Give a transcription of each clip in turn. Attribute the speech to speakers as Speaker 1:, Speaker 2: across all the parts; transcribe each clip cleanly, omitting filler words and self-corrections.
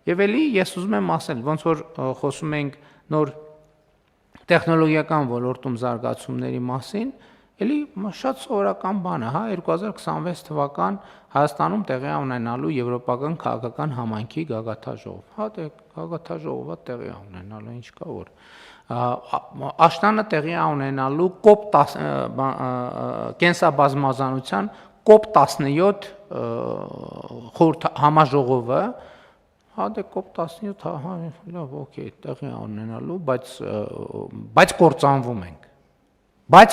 Speaker 1: Եվ էլի ես ուզում եմ ասել, ոնց որ խոսում ենք նոր տեխնոլոգիական ոլորտում զարգացումների մասին, էլի շատ սովորական բան է, հա, 2026 թվական Հայաստանում տեղի ունենալու եվրոպական քաղաքական համայնքի գագաթաժողով։ Հա, դե գագաթաժողովը տեղի ունենալու, ինչ կա որ աշնանը տեղի ունենալու կենսաբազմազանության COP17 համաժողովը, հա դե COP17, հա, լավ, օքեյ, տեղի ունենալու, բայց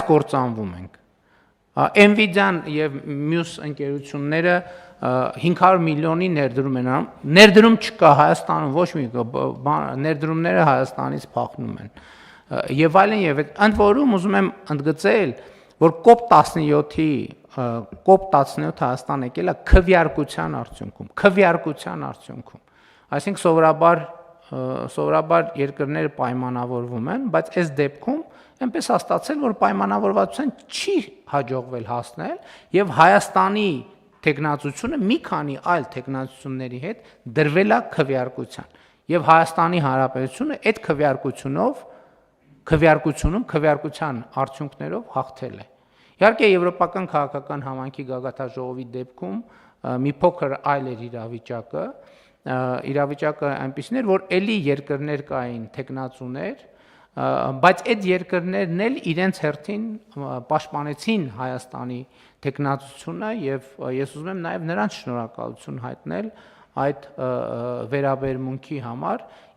Speaker 1: կործանվում ենք։ Nvidia-ն եւ մյուս ընկերությունները 500 միլիոնի ներդրում են անում, ներդրում չկա Հայաստանում, ոչ մի ներդրումները Հայաստանից փախնում են։ Եվ այլն եւ ընդ որում ուզում եմ ընդգծել, որ COP17-ի COP17 Հայաստան եկել է քվեարկության արդյունքում։ Այսինքն սովորաբար երկրները պայմանավորվում են, բայց այս դեպքում այնպես է ստացել, որ պայմանավորվածության չի հաջողվել հասնել եւ Հայաստանի տեխնացությունը մի քանի այլ տեխնացությունների հետ դրվել է քվեարկության եւ Հայաստանի Հանրապետությունը այդ քվեարկության արդյունքներով հաղթել է։ Իհարկե եվրոպական քաղաքական համայնքի գագաթաժողովի դեպքում մի փոքր այլ էր իրավիճակը այնպիսին էր, որ էլի երկրներ կային տեխնացուներ, բայց այդ երկրներն էլ իրենց հերթին պաշտպանեցին Հայաստանի տեխնացությունը եւ ես ուզում եմ նաեւ նրանց շնորհակալություն հայտնել այդ վերաբերմունքի համար